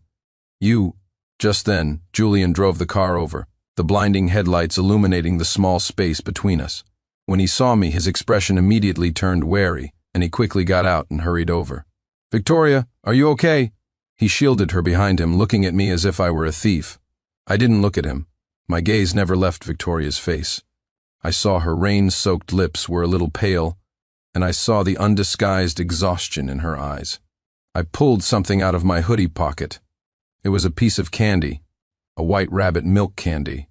Just then, Julian drove the car over, the blinding headlights illuminating the small space between us. When he saw me, his expression immediately turned wary, and he quickly got out and hurried over. "Victoria, are you okay?" He shielded her behind him, looking at me as if I were a thief. I didn't look at him. My gaze never left Victoria's face. I saw her rain-soaked lips were a little pale, and I saw the undisguised exhaustion in her eyes. I pulled something out of my hoodie pocket. It was a piece of candy, a white rabbit milk candy.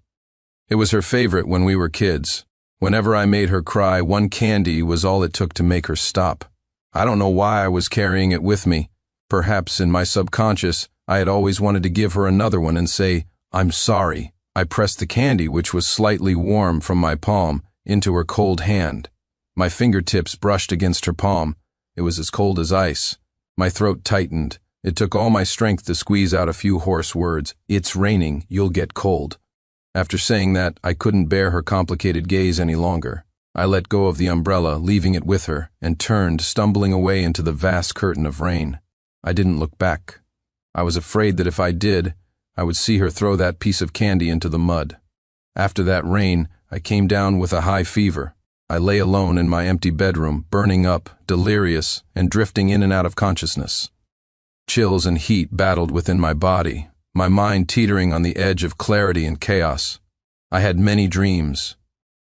It was her favorite when we were kids. Whenever I made her cry, one candy was all it took to make her stop. I don't know why I was carrying it with me. Perhaps in my subconscious, I had always wanted to give her another one and say, "I'm sorry." I pressed the candy, which was slightly warm from my palm, into her cold hand. My fingertips brushed against her palm. It was as cold as ice. My throat tightened. It took all my strength to squeeze out a few hoarse words. "It's raining, you'll get cold." After saying that, I couldn't bear her complicated gaze any longer. I let go of the umbrella, leaving it with her, and turned, stumbling away into the vast curtain of rain. I didn't look back. I was afraid that if I did, I would see her throw that piece of candy into the mud. After that rain, I came down with a high fever. I lay alone in my empty bedroom, burning up, delirious, and drifting in and out of consciousness. Chills and heat battled within my body, my mind teetering on the edge of clarity and chaos. I had many dreams.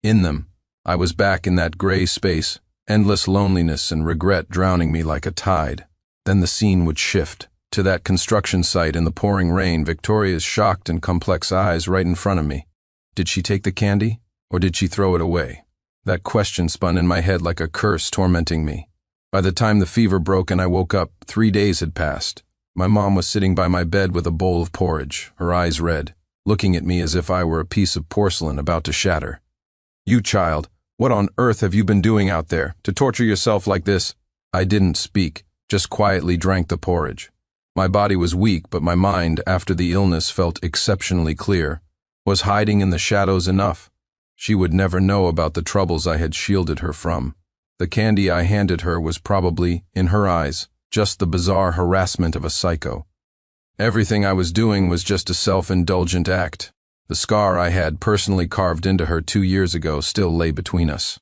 In them, I was back in that gray space, endless loneliness and regret drowning me like a tide. Then the scene would shift. To that construction site in the pouring rain, Victoria's shocked and complex eyes right in front of me. Did she take the candy, or did she throw it away? That question spun in my head like a curse tormenting me. By the time the fever broke and I woke up, 3 days had passed. My mom was sitting by my bed with a bowl of porridge, her eyes red, looking at me as if I were a piece of porcelain about to shatter. "You child, what on earth have you been doing out there, to torture yourself like this?" I didn't speak, just quietly drank the porridge. My body was weak, but my mind, after the illness, felt exceptionally clear. Was hiding in the shadows enough? She would never know about the troubles I had shielded her from. The candy I handed her was probably, in her eyes, just the bizarre harassment of a psycho. Everything I was doing was just a self-indulgent act. The scar I had personally carved into her 2 years ago still lay between us.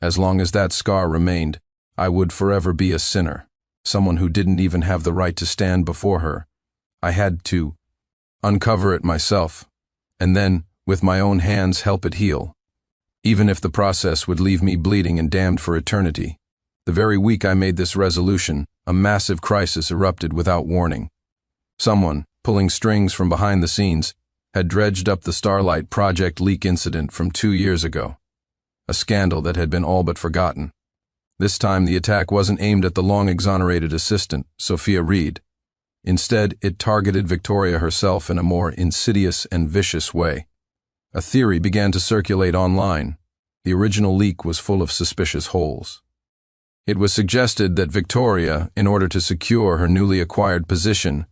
As long as that scar remained, I would forever be a sinner, someone who didn't even have the right to stand before her. I had to uncover it myself, and then, with my own hands, help it heal, even if the process would leave me bleeding and damned for eternity. The very week I made this resolution, a massive crisis erupted without warning. Someone, pulling strings from behind the scenes, had dredged up the Starlight Project leak incident from 2 years ago, a scandal that had been all but forgotten. This time the attack wasn't aimed at the long-exonerated assistant, Sophia Reed. Instead, it targeted Victoria herself in a more insidious and vicious way. A theory began to circulate online. The original leak was full of suspicious holes. It was suggested that Victoria, in order to secure her newly acquired position,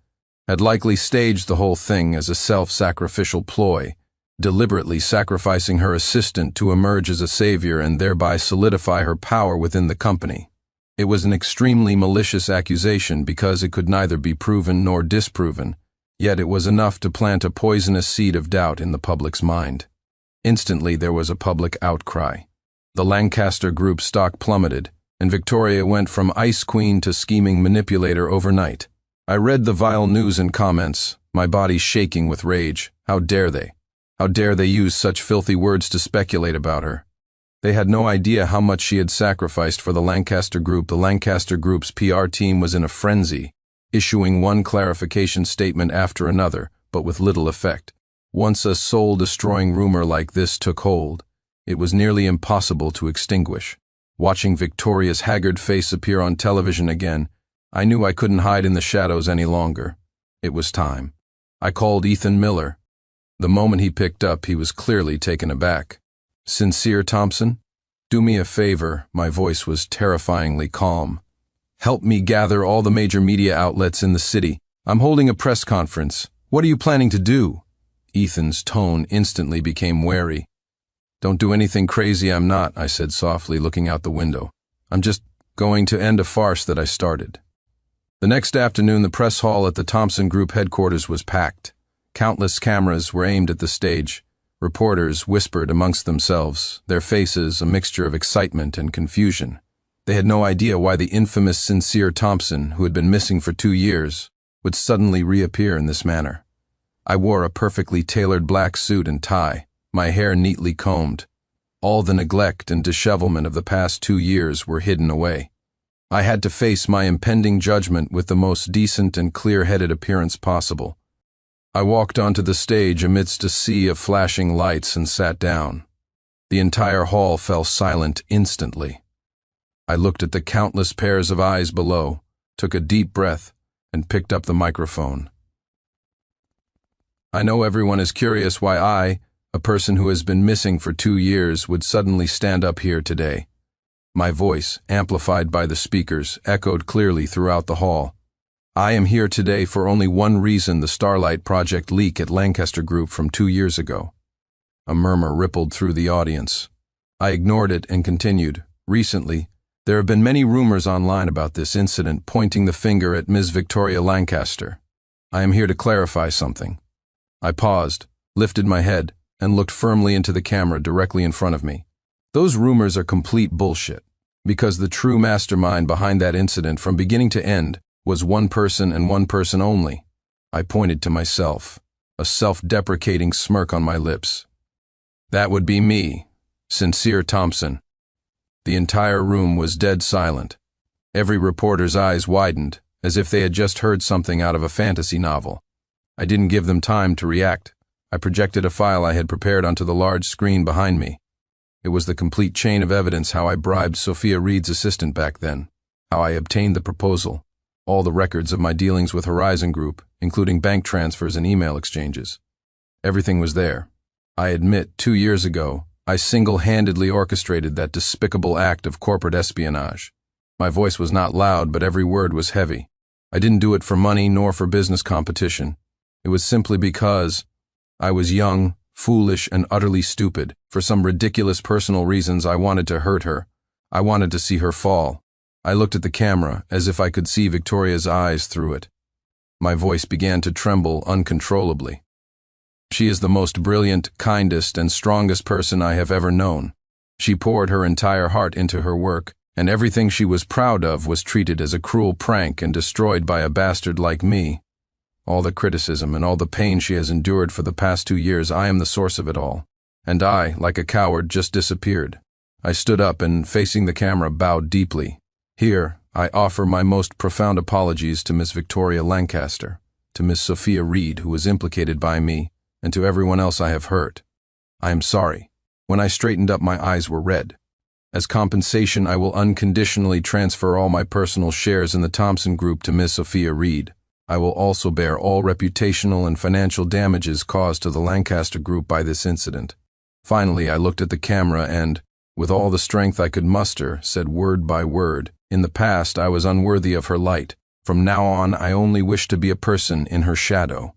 had likely staged the whole thing as a self-sacrificial ploy, deliberately sacrificing her assistant to emerge as a savior and thereby solidify her power within the company. It was an extremely malicious accusation because it could neither be proven nor disproven, yet it was enough to plant a poisonous seed of doubt in the public's mind. Instantly there was a public outcry. The Lancaster Group stock plummeted, and Victoria went from ice queen to scheming manipulator overnight. I read the vile news in comments, my body shaking with rage. How dare they? How dare they use such filthy words to speculate about her? They had no idea how much she had sacrificed for the Lancaster Group. The Lancaster Group's PR team was in a frenzy, issuing one clarification statement after another, but with little effect. Once a soul-destroying rumor like this took hold, it was nearly impossible to extinguish. Watching Victoria's haggard face appear on television again, I knew I couldn't hide in the shadows any longer. It was time. I called Ethan Miller. The moment he picked up, he was clearly taken aback. "Sincere Thompson? Do me a favor," my voice was terrifyingly calm. "Help me gather all the major media outlets in the city. I'm holding a press conference. What are you planning to do?" Ethan's tone instantly became wary. "Don't do anything crazy, I'm not," I said softly, looking out the window. "I'm just going to end a farce that I started." The next afternoon, the press hall at the Thompson Group headquarters was packed. Countless cameras were aimed at the stage. Reporters whispered amongst themselves, their faces a mixture of excitement and confusion. They had no idea why the infamous Sincere Thompson, who had been missing for 2 years, would suddenly reappear in this manner. I wore a perfectly tailored black suit and tie, my hair neatly combed. All the neglect and dishevelment of the past 2 years were hidden away. I had to face my impending judgment with the most decent and clear-headed appearance possible. I walked onto the stage amidst a sea of flashing lights and sat down. The entire hall fell silent instantly. I looked at the countless pairs of eyes below, took a deep breath, and picked up the microphone. I know everyone is curious why I, a person who has been missing for 2 years, would suddenly stand up here today. My voice, amplified by the speakers, echoed clearly throughout the hall. I am here today for only one reason: the Starlight Project leak at Lancaster Group from 2 years ago. A murmur rippled through the audience. I ignored it and continued. Recently, there have been many rumors online about this incident, pointing the finger at Ms. Victoria Lancaster. I am here to clarify something. I paused, lifted my head, and looked firmly into the camera directly in front of me. Those rumors are complete bullshit, because the true mastermind behind that incident from beginning to end was one person and one person only. I pointed to myself, a self-deprecating smirk on my lips. That would be me, Sincere Thompson. The entire room was dead silent. Every reporter's eyes widened, as if they had just heard something out of a fantasy novel. I didn't give them time to react. I projected a file I had prepared onto the large screen behind me. It was the complete chain of evidence: how I bribed Sophia Reed's assistant back then, how I obtained the proposal, all the records of my dealings with Horizon Group, including bank transfers and email exchanges. Everything was there. I admit, 2 years ago, I single-handedly orchestrated that despicable act of corporate espionage. My voice was not loud, but every word was heavy. I didn't do it for money nor for business competition. It was simply because I was young, foolish, and utterly stupid. For some ridiculous personal reasons, I wanted to hurt her. I wanted to see her fall. I looked at the camera as if I could see Victoria's eyes through it. My voice began to tremble uncontrollably. She is the most brilliant, kindest, and strongest person I have ever known. She poured her entire heart into her work, and everything she was proud of was treated as a cruel prank and destroyed by a bastard like me. All the criticism and all the pain she has endured for the past 2 years, I am the source of it all. And I, like a coward, just disappeared. I stood up and, facing the camera, bowed deeply. Here, I offer my most profound apologies to Miss Victoria Lancaster, to Miss Sophia Reed, who was implicated by me, and to everyone else I have hurt. I am sorry. When I straightened up, my eyes were red. As compensation, I will unconditionally transfer all my personal shares in the Thompson Group to Miss Sophia Reed. I will also bear all reputational and financial damages caused to the Lancaster Group by this incident. Finally, I looked at the camera and, with all the strength I could muster, said word by word, "In the past, I was unworthy of her light. From now on, I only wish to be a person in her shadow."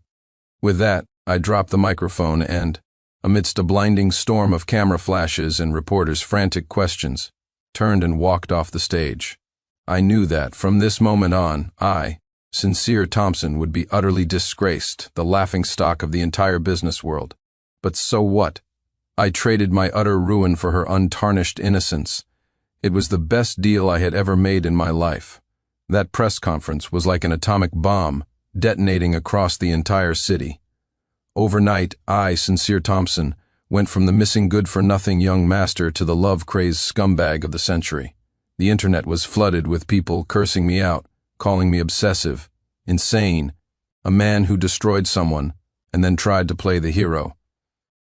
With that, I dropped the microphone and, amidst a blinding storm of camera flashes and reporters' frantic questions, turned and walked off the stage. I knew that, from this moment on, I, Sincere Thompson, would be utterly disgraced, the laughingstock of the entire business world. But so what? I traded my utter ruin for her untarnished innocence. It was the best deal I had ever made in my life. That press conference was like an atomic bomb, detonating across the entire city. Overnight, I, Sincere Thompson, went from the missing good-for-nothing young master to the love-crazed scumbag of the century. The internet was flooded with people cursing me out, calling me obsessive, insane, a man who destroyed someone and then tried to play the hero.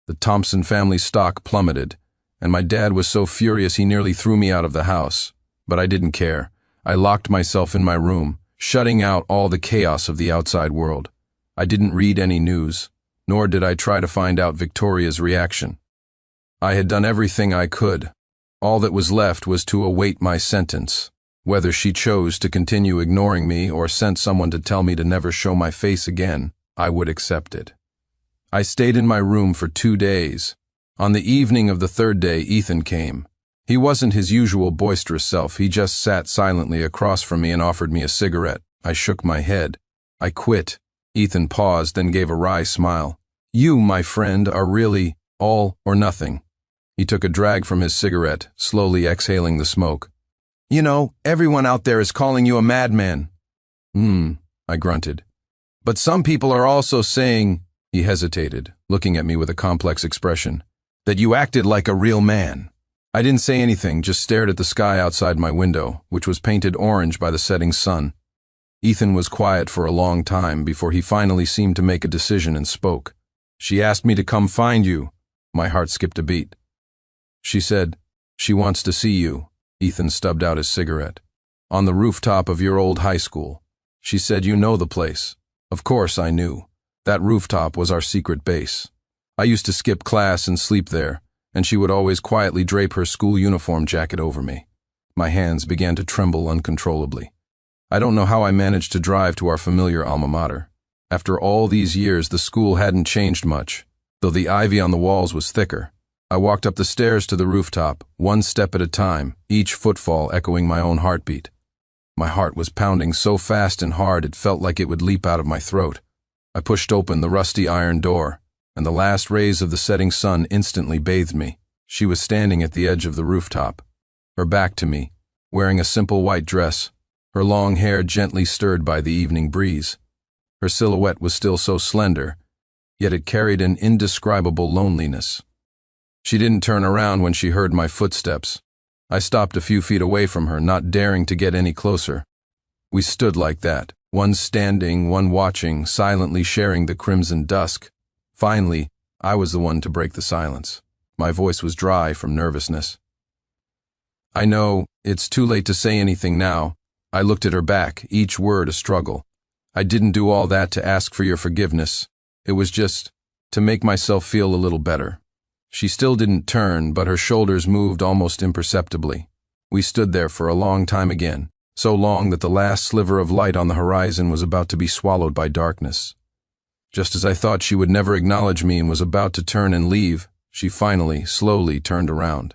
The Thompson family stock plummeted, and my dad was so furious he nearly threw me out of the house. But I didn't care. I locked myself in my room, shutting out all the chaos of the outside world. I didn't read any news, nor did I try to find out Victoria's reaction. I had done everything I could. All that was left was to await my sentence. Whether she chose to continue ignoring me or sent someone to tell me to never show my face again, I would accept it. I stayed in my room for 2 days. On the evening of the third day, Ethan came. He wasn't his usual boisterous self. He just sat silently across from me and offered me a cigarette. I shook my head. I quit. Ethan paused, then gave a wry smile. "You, my friend, are really all or nothing." He took a drag from his cigarette, slowly exhaling the smoke. "You know, everyone out there is calling you a madman." I grunted. "But some people are also saying," he hesitated, looking at me with a complex expression, "that you acted like a real man." I didn't say anything, just stared at the sky outside my window, which was painted orange by the setting sun. Ethan was quiet for a long time before he finally seemed to make a decision and spoke. "She asked me to come find you." My heart skipped a beat. "She said, she wants to see you." Ethan stubbed out his cigarette. "On the rooftop of your old high school. She said you know the place." Of course I knew. That rooftop was our secret base. I used to skip class and sleep there, and she would always quietly drape her school uniform jacket over me. My hands began to tremble uncontrollably. I don't know how I managed to drive to our familiar alma mater. After all these years, the school hadn't changed much, though the ivy on the walls was thicker. I walked up the stairs to the rooftop, one step at a time, each footfall echoing my own heartbeat. My heart was pounding so fast and hard it felt like it would leap out of my throat. I pushed open the rusty iron door, and the last rays of the setting sun instantly bathed me. She was standing at the edge of the rooftop, her back to me, wearing a simple white dress, her long hair gently stirred by the evening breeze. Her silhouette was still so slender, yet it carried an indescribable loneliness. She didn't turn around when she heard my footsteps. I stopped a few feet away from her, not daring to get any closer. We stood like that, one standing, one watching, silently sharing the crimson dusk. Finally, I was the one to break the silence. My voice was dry from nervousness. "I know, it's too late to say anything now." I looked at her back, each word a struggle. "I didn't do all that to ask for your forgiveness. It was just to make myself feel a little better." She still didn't turn, but her shoulders moved almost imperceptibly. We stood there for a long time again, so long that the last sliver of light on the horizon was about to be swallowed by darkness. Just as I thought she would never acknowledge me and was about to turn and leave, she finally, slowly turned around.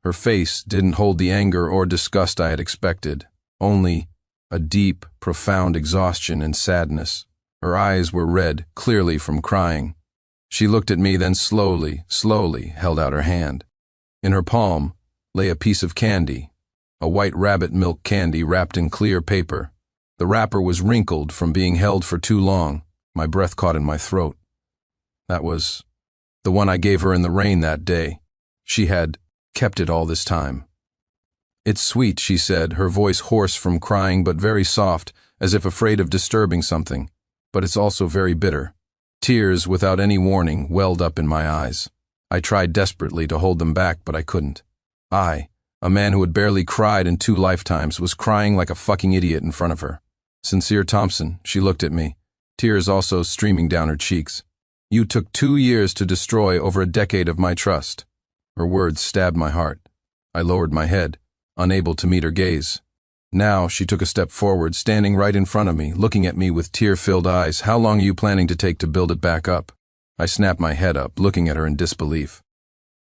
Her face didn't hold the anger or disgust I had expected, only a deep, profound exhaustion and sadness. Her eyes were red, clearly from crying. She looked at me, then slowly held out her hand. In her palm, lay a piece of candy, a white rabbit milk candy wrapped in clear paper. The wrapper was wrinkled from being held for too long. My breath caught in my throat. That was the one I gave her in the rain that day. She had kept it all this time. "It's sweet," she said, her voice hoarse from crying but very soft, as if afraid of disturbing something. "But it's also very bitter." Tears, without any warning, welled up in my eyes. I tried desperately to hold them back, but I couldn't. I, a man who had barely cried in 2 lifetimes, was crying like a fucking idiot in front of her. "Sincere Thompson," she looked at me, tears also streaming down her cheeks. "You took 2 years to destroy over a decade of my trust." Her words stabbed my heart. I lowered my head, unable to meet her gaze. Now she took a step forward, standing right in front of me, looking at me with tear-filled eyes. "How long are you planning to take to build it back up?" I snapped my head up, looking at her in disbelief.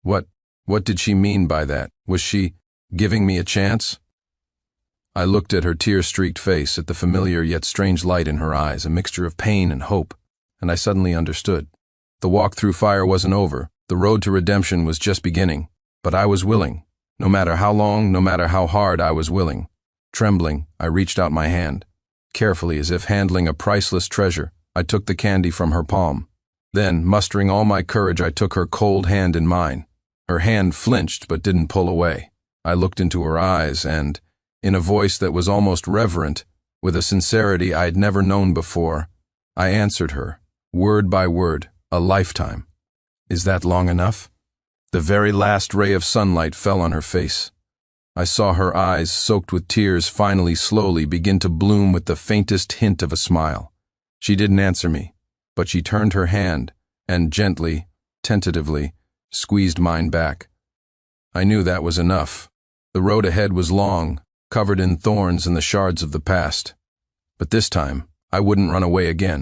What did she mean by that? Was she giving me a chance? I looked at her tear-streaked face, at the familiar yet strange light in her eyes, a mixture of pain and hope, and I suddenly understood. The walk through fire wasn't over. The road to redemption was just beginning. But I was willing. No matter how long, no matter how hard, I was willing. Trembling, I reached out my hand. Carefully, as if handling a priceless treasure, I took the candy from her palm. Then, mustering all my courage, I took her cold hand in mine. Her hand flinched but didn't pull away. I looked into her eyes and, in a voice that was almost reverent, with a sincerity I had never known before, I answered her, word by word, "A lifetime." "Is that long enough?" The very last ray of sunlight fell on her face. I saw her eyes, soaked with tears, finally slowly begin to bloom with the faintest hint of a smile. She didn't answer me, but she turned her hand and gently, tentatively, squeezed mine back. I knew that was enough. The road ahead was long, covered in thorns and the shards of the past. But this time, I wouldn't run away again.